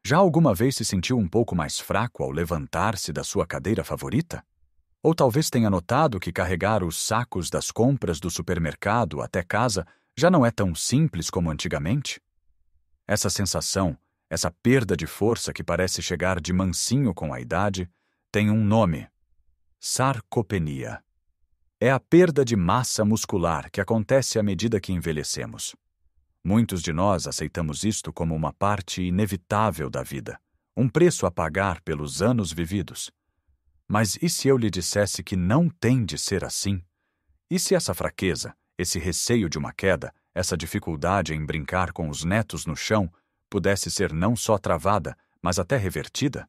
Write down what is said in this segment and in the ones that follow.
Já alguma vez se sentiu um pouco mais fraco ao levantar-se da sua cadeira favorita? Ou talvez tenha notado que carregar os sacos das compras do supermercado até casa já não é tão simples como antigamente? Essa sensação, essa perda de força que parece chegar de mansinho com a idade, tem um nome: sarcopenia. É a perda de massa muscular que acontece à medida que envelhecemos. Muitos de nós aceitamos isto como uma parte inevitável da vida, um preço a pagar pelos anos vividos. Mas e se eu lhe dissesse que não tem de ser assim? E se essa fraqueza, esse receio de uma queda, essa dificuldade em brincar com os netos no chão, pudesse ser não só travada, mas até revertida?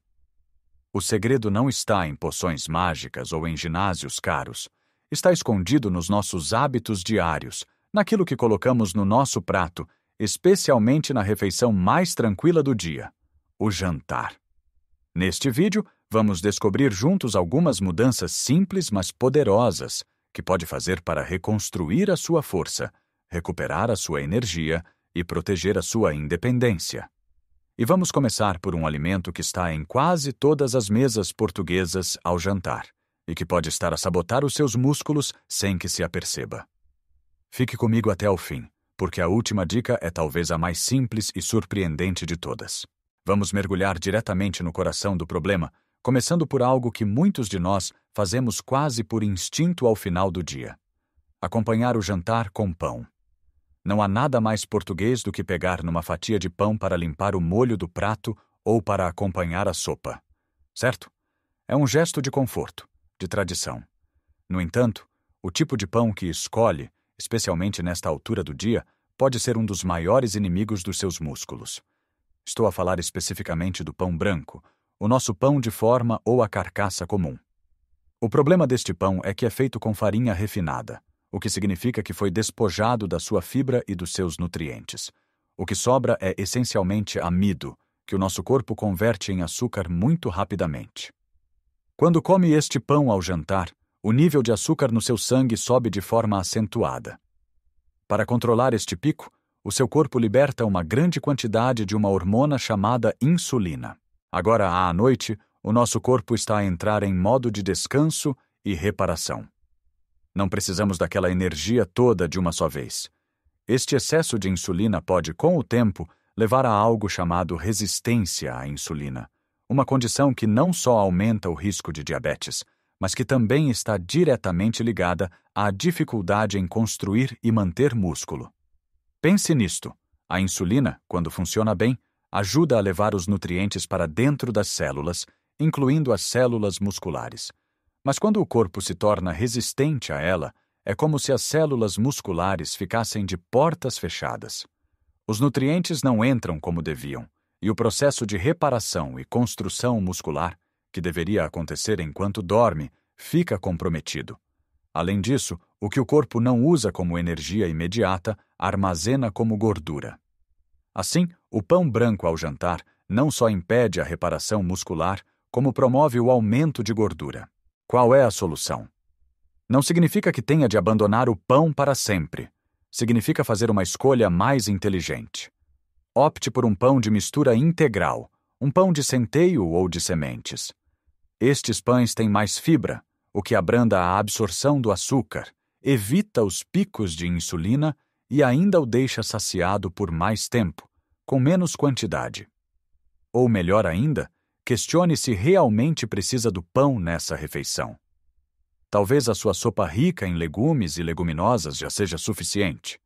O segredo não está em poções mágicas ou em ginásios caros. Está escondido nos nossos hábitos diários, naquilo que colocamos no nosso prato, especialmente na refeição mais tranquila do dia: o jantar. Neste vídeo, vamos descobrir juntos algumas mudanças simples, mas poderosas, que pode fazer para reconstruir a sua força, recuperar a sua energia e proteger a sua independência. E vamos começar por um alimento que está em quase todas as mesas portuguesas ao jantar, e que pode estar a sabotar os seus músculos sem que se aperceba. Fique comigo até o fim, porque a última dica é talvez a mais simples e surpreendente de todas. Vamos mergulhar diretamente no coração do problema, começando por algo que muitos de nós fazemos quase por instinto ao final do dia: acompanhar o jantar com pão. Não há nada mais português do que pegar numa fatia de pão para limpar o molho do prato ou para acompanhar a sopa. Certo? É um gesto de conforto, de tradição. No entanto, o tipo de pão que escolhe, especialmente nesta altura do dia, pode ser um dos maiores inimigos dos seus músculos. Estou a falar especificamente do pão branco, o nosso pão de forma ou a carcaça comum. O problema deste pão é que é feito com farinha refinada, o que significa que foi despojado da sua fibra e dos seus nutrientes. O que sobra é essencialmente amido, que o nosso corpo converte em açúcar muito rapidamente. Quando come este pão ao jantar, o nível de açúcar no seu sangue sobe de forma acentuada. Para controlar este pico, o seu corpo liberta uma grande quantidade de uma hormona chamada insulina. Agora, à noite, o nosso corpo está a entrar em modo de descanso e reparação. Não precisamos daquela energia toda de uma só vez. Este excesso de insulina pode, com o tempo, levar a algo chamado resistência à insulina, uma condição que não só aumenta o risco de diabetes, mas que também está diretamente ligada à dificuldade em construir e manter músculo. Pense nisto: a insulina, quando funciona bem, ajuda a levar os nutrientes para dentro das células, incluindo as células musculares. Mas quando o corpo se torna resistente a ela, é como se as células musculares ficassem de portas fechadas. Os nutrientes não entram como deviam, e o processo de reparação e construção muscular, que deveria acontecer enquanto dorme, fica comprometido. Além disso, o que o corpo não usa como energia imediata, armazena como gordura. Assim, o pão branco ao jantar não só impede a reparação muscular, como promove o aumento de gordura. Qual é a solução? Não significa que tenha de abandonar o pão para sempre. Significa fazer uma escolha mais inteligente. Opte por um pão de mistura integral, um pão de centeio ou de sementes. Estes pães têm mais fibra, o que abranda a absorção do açúcar, evita os picos de insulina e ainda o deixa saciado por mais tempo, com menos quantidade. Ou melhor ainda, questione se realmente precisa do pão nessa refeição. Talvez a sua sopa rica em legumes e leguminosas já seja suficiente.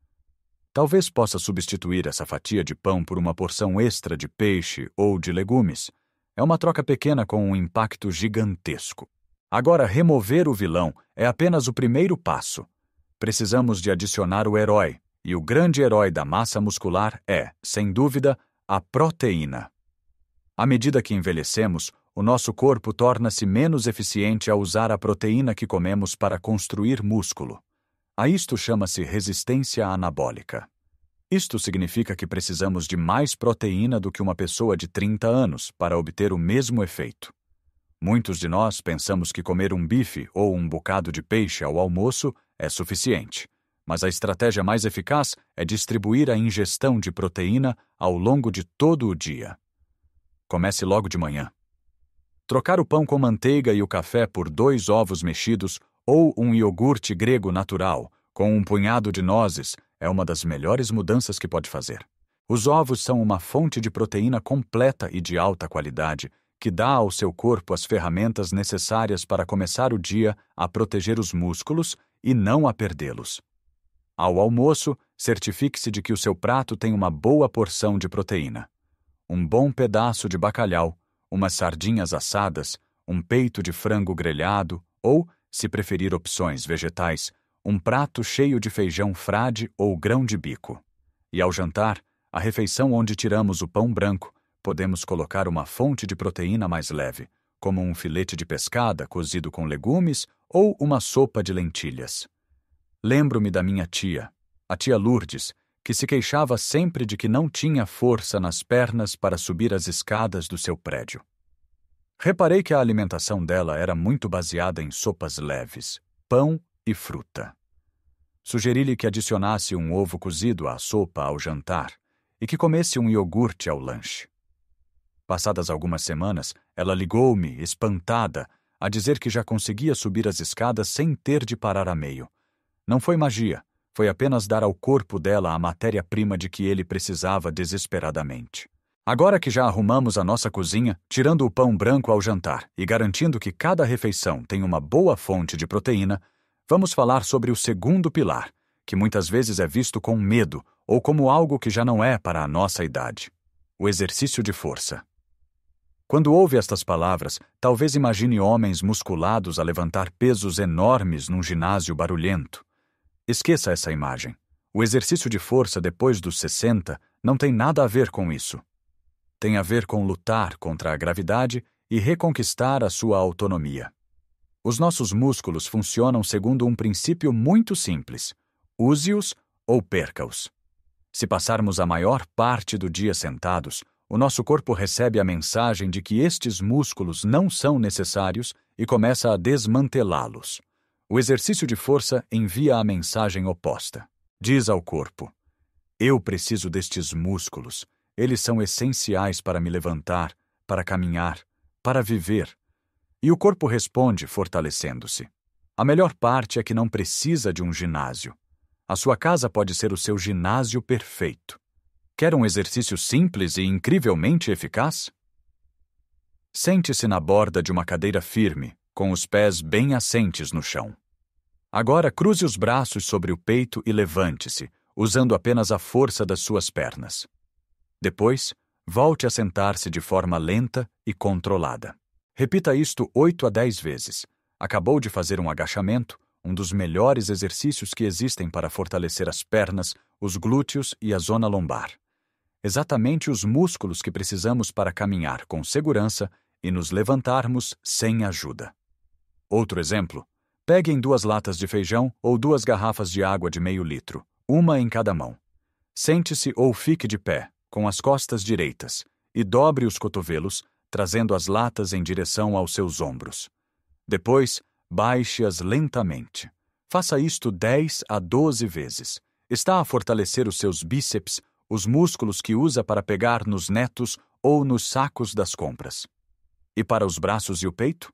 Talvez possa substituir essa fatia de pão por uma porção extra de peixe ou de legumes. É uma troca pequena com um impacto gigantesco. Agora, remover o vilão é apenas o primeiro passo. Precisamos de adicionar o herói, e o grande herói da massa muscular é, sem dúvida, a proteína. À medida que envelhecemos, o nosso corpo torna-se menos eficiente a usar a proteína que comemos para construir músculo. A isto chama-se resistência anabólica. Isto significa que precisamos de mais proteína do que uma pessoa de 30 anos para obter o mesmo efeito. Muitos de nós pensamos que comer um bife ou um bocado de peixe ao almoço é suficiente, mas a estratégia mais eficaz é distribuir a ingestão de proteína ao longo de todo o dia. Comece logo de manhã. Trocar o pão com manteiga e o café por 2 ovos mexidos ou um iogurte grego natural, com um punhado de nozes, é uma das melhores mudanças que pode fazer. Os ovos são uma fonte de proteína completa e de alta qualidade, que dá ao seu corpo as ferramentas necessárias para começar o dia a proteger os músculos e não a perdê-los. Ao almoço, certifique-se de que o seu prato tem uma boa porção de proteína. Um bom pedaço de bacalhau, umas sardinhas assadas, um peito de frango grelhado ou, se preferir opções vegetais, um prato cheio de feijão frade ou grão de bico. E ao jantar, a refeição onde tiramos o pão branco, podemos colocar uma fonte de proteína mais leve, como um filete de pescada cozido com legumes ou uma sopa de lentilhas. Lembro-me da minha tia, a tia Lourdes, que se queixava sempre de que não tinha força nas pernas para subir as escadas do seu prédio. Reparei que a alimentação dela era muito baseada em sopas leves, pão e fruta. Sugeri-lhe que adicionasse um ovo cozido à sopa ao jantar e que comesse um iogurte ao lanche. Passadas algumas semanas, ela ligou-me, espantada, a dizer que já conseguia subir as escadas sem ter de parar a meio. Não foi magia, foi apenas dar ao corpo dela a matéria-prima de que ele precisava desesperadamente. Agora que já arrumamos a nossa cozinha, tirando o pão branco ao jantar e garantindo que cada refeição tem uma boa fonte de proteína, vamos falar sobre o segundo pilar, que muitas vezes é visto com medo ou como algo que já não é para a nossa idade: o exercício de força. Quando ouve estas palavras, talvez imagine homens musculados a levantar pesos enormes num ginásio barulhento. Esqueça essa imagem. O exercício de força depois dos 60 não tem nada a ver com isso. Tem a ver com lutar contra a gravidade e reconquistar a sua autonomia. Os nossos músculos funcionam segundo um princípio muito simples: use-os ou perca-os. Se passarmos a maior parte do dia sentados, o nosso corpo recebe a mensagem de que estes músculos não são necessários e começa a desmantelá-los. O exercício de força envia a mensagem oposta. Diz ao corpo: eu preciso destes músculos. Eles são essenciais para me levantar, para caminhar, para viver. E o corpo responde fortalecendo-se. A melhor parte é que não precisa de um ginásio. A sua casa pode ser o seu ginásio perfeito. Quer um exercício simples e incrivelmente eficaz? Sente-se na borda de uma cadeira firme, com os pés bem assentes no chão. Agora cruze os braços sobre o peito e levante-se, usando apenas a força das suas pernas. Depois, volte a sentar-se de forma lenta e controlada. Repita isto 8 a 10 vezes. Acabou de fazer um agachamento, um dos melhores exercícios que existem para fortalecer as pernas, os glúteos e a zona lombar. Exatamente os músculos que precisamos para caminhar com segurança e nos levantarmos sem ajuda. Outro exemplo: peguem 2 latas de feijão ou 2 garrafas de água de meio litro, uma em cada mão. Sente-se ou fique de pé, com as costas direitas, e dobre os cotovelos, trazendo as latas em direção aos seus ombros. Depois, baixe-as lentamente. Faça isto 10 a 12 vezes. Está a fortalecer os seus bíceps, os músculos que usa para pegar nos netos ou nos sacos das compras. E para os braços e o peito?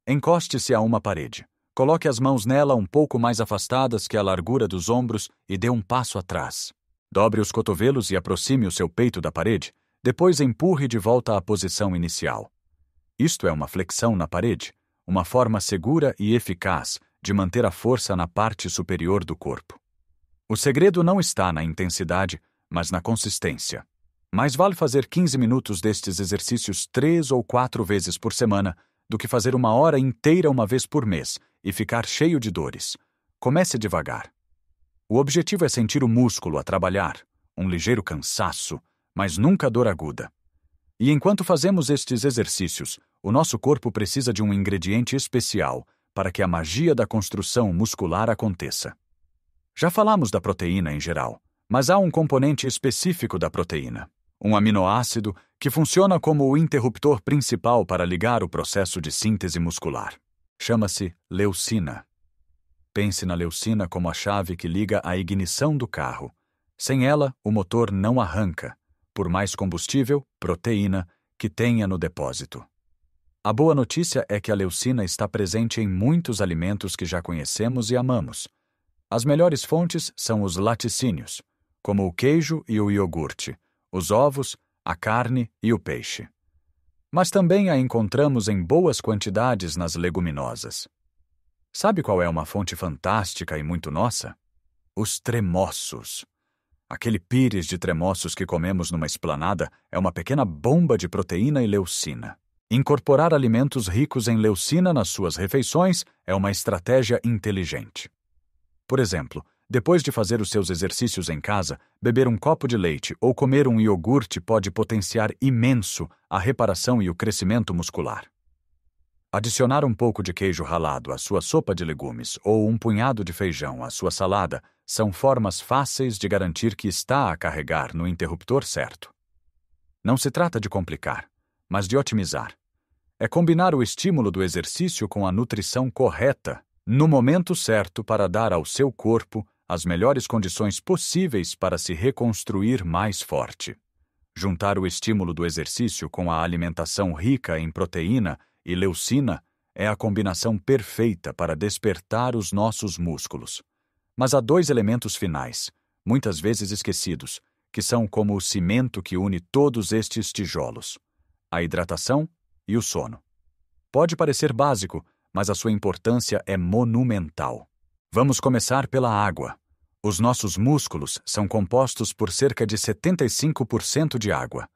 Encoste-se a uma parede. Coloque as mãos nela um pouco mais afastadas que a largura dos ombros e dê um passo atrás. Dobre os cotovelos e aproxime o seu peito da parede, depois empurre de volta à posição inicial. Isto é uma flexão na parede, uma forma segura e eficaz de manter a força na parte superior do corpo. O segredo não está na intensidade, mas na consistência. Mais vale fazer 15 minutos destes exercícios 3 ou 4 vezes por semana do que fazer 1 hora inteira uma vez por mês e ficar cheio de dores. Comece devagar. O objetivo é sentir o músculo a trabalhar, um ligeiro cansaço, mas nunca dor aguda. E enquanto fazemos estes exercícios, o nosso corpo precisa de um ingrediente especial para que a magia da construção muscular aconteça. Já falamos da proteína em geral, mas há um componente específico da proteína, um aminoácido que funciona como o interruptor principal para ligar o processo de síntese muscular. Chama-se leucina. Pense na leucina como a chave que liga a ignição do carro. Sem ela, o motor não arranca, por mais combustível, proteína, que tenha no depósito. A boa notícia é que a leucina está presente em muitos alimentos que já conhecemos e amamos. As melhores fontes são os laticínios, como o queijo e o iogurte, os ovos, a carne e o peixe. Mas também a encontramos em boas quantidades nas leguminosas. Sabe qual é uma fonte fantástica e muito nossa? Os tremoços. Aquele pires de tremoços que comemos numa esplanada é uma pequena bomba de proteína e leucina. Incorporar alimentos ricos em leucina nas suas refeições é uma estratégia inteligente. Por exemplo, depois de fazer os seus exercícios em casa, beber um copo de leite ou comer um iogurte pode potenciar imenso a reparação e o crescimento muscular. Adicionar um pouco de queijo ralado à sua sopa de legumes ou um punhado de feijão à sua salada são formas fáceis de garantir que está a carregar no interruptor certo. Não se trata de complicar, mas de otimizar. É combinar o estímulo do exercício com a nutrição correta, no momento certo para dar ao seu corpo as melhores condições possíveis para se reconstruir mais forte. Juntar o estímulo do exercício com a alimentação rica em proteína e leucina é a combinação perfeita para despertar os nossos músculos. Mas há dois elementos finais, muitas vezes esquecidos, que são como o cimento que une todos estes tijolos: a hidratação e o sono. Pode parecer básico, mas a sua importância é monumental. Vamos começar pela água. Os nossos músculos são compostos por cerca de 75% de água.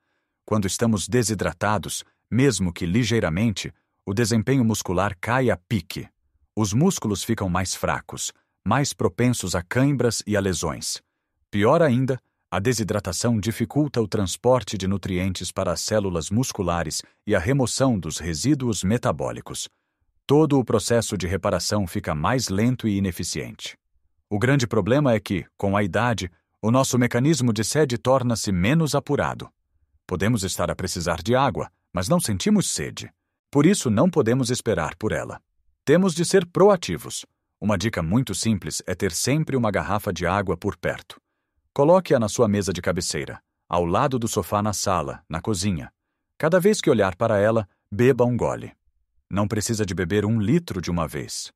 Quando estamos desidratados, mesmo que ligeiramente, o desempenho muscular cai a pique. Os músculos ficam mais fracos, mais propensos a cãibras e a lesões. Pior ainda, a desidratação dificulta o transporte de nutrientes para as células musculares e a remoção dos resíduos metabólicos. Todo o processo de reparação fica mais lento e ineficiente. O grande problema é que, com a idade, o nosso mecanismo de sede torna-se menos apurado. Podemos estar a precisar de água, mas não sentimos sede. Por isso, não podemos esperar por ela. Temos de ser proativos. Uma dica muito simples é ter sempre uma garrafa de água por perto. Coloque-a na sua mesa de cabeceira, ao lado do sofá na sala, na cozinha. Cada vez que olhar para ela, beba um gole. Não precisa de beber 1 litro de uma vez.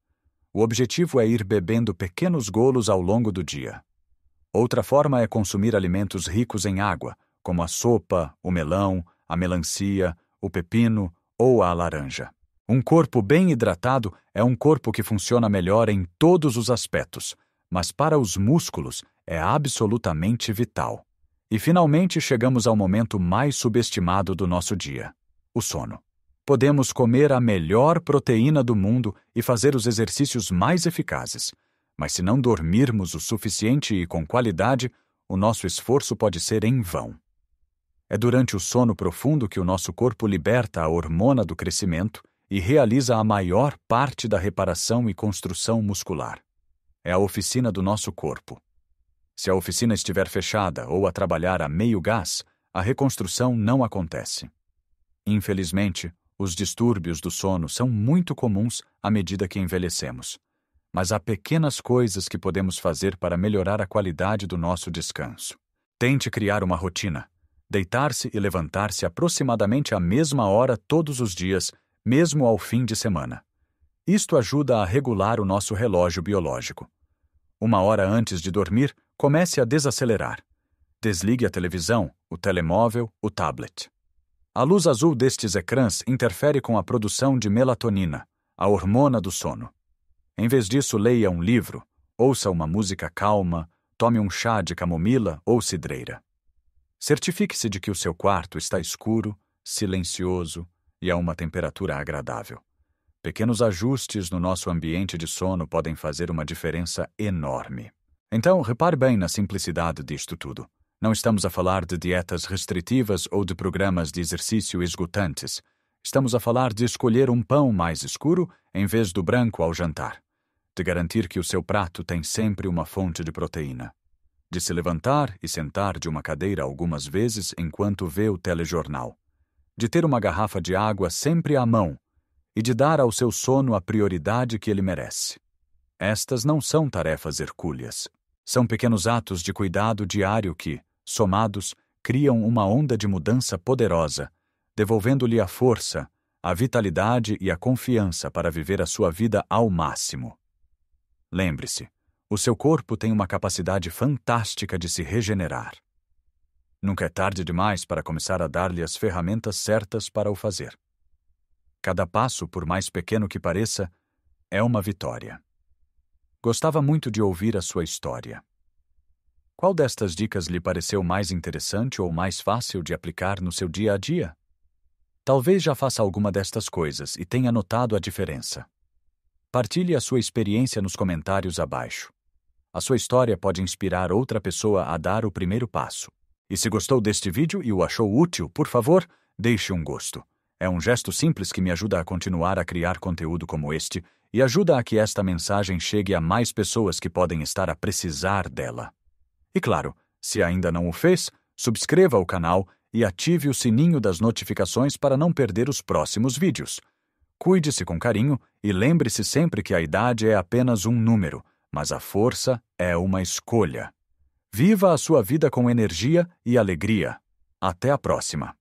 O objetivo é ir bebendo pequenos golos ao longo do dia. Outra forma é consumir alimentos ricos em água, como a sopa, o melão, a melancia, o pepino ou a laranja. Um corpo bem hidratado é um corpo que funciona melhor em todos os aspectos, mas para os músculos é absolutamente vital. E finalmente chegamos ao momento mais subestimado do nosso dia: o sono. Podemos comer a melhor proteína do mundo e fazer os exercícios mais eficazes, mas se não dormirmos o suficiente e com qualidade, o nosso esforço pode ser em vão. É durante o sono profundo que o nosso corpo liberta a hormona do crescimento e realiza a maior parte da reparação e construção muscular. É a oficina do nosso corpo. Se a oficina estiver fechada ou a trabalhar a meio gás, a reconstrução não acontece. Infelizmente, os distúrbios do sono são muito comuns à medida que envelhecemos. Mas há pequenas coisas que podemos fazer para melhorar a qualidade do nosso descanso. Tente criar uma rotina. Deitar-se e levantar-se aproximadamente à mesma hora todos os dias, mesmo ao fim de semana. Isto ajuda a regular o nosso relógio biológico. 1 hora antes de dormir, comece a desacelerar. Desligue a televisão, o telemóvel, o tablet. A luz azul destes ecrãs interfere com a produção de melatonina, a hormona do sono. Em vez disso, leia um livro, ouça uma música calma, tome um chá de camomila ou cidreira. Certifique-se de que o seu quarto está escuro, silencioso e a uma temperatura agradável. Pequenos ajustes no nosso ambiente de sono podem fazer uma diferença enorme. Então, repare bem na simplicidade disto tudo. Não estamos a falar de dietas restritivas ou de programas de exercício esgotantes. Estamos a falar de escolher um pão mais escuro em vez do branco ao jantar. De garantir que o seu prato tem sempre uma fonte de proteína. De se levantar e sentar de uma cadeira algumas vezes enquanto vê o telejornal. De ter uma garrafa de água sempre à mão. E de dar ao seu sono a prioridade que ele merece. Estas não são tarefas hercúleas. São pequenos atos de cuidado diário que, somados, criam uma onda de mudança poderosa, devolvendo-lhe a força, a vitalidade e a confiança para viver a sua vida ao máximo. Lembre-se, o seu corpo tem uma capacidade fantástica de se regenerar. Nunca é tarde demais para começar a dar-lhe as ferramentas certas para o fazer. Cada passo, por mais pequeno que pareça, é uma vitória. Gostava muito de ouvir a sua história. Qual destas dicas lhe pareceu mais interessante ou mais fácil de aplicar no seu dia a dia? Talvez já faça alguma destas coisas e tenha notado a diferença. Partilhe a sua experiência nos comentários abaixo. A sua história pode inspirar outra pessoa a dar o primeiro passo. E se gostou deste vídeo e o achou útil, por favor, deixe um gosto. É um gesto simples que me ajuda a continuar a criar conteúdo como este e ajuda a que esta mensagem chegue a mais pessoas que podem estar a precisar dela. E claro, se ainda não o fez, subscreva o canal e ative o sininho das notificações para não perder os próximos vídeos. Cuide-se com carinho e lembre-se sempre que a idade é apenas um número, mas a força é uma escolha. Viva a sua vida com energia e alegria. Até a próxima!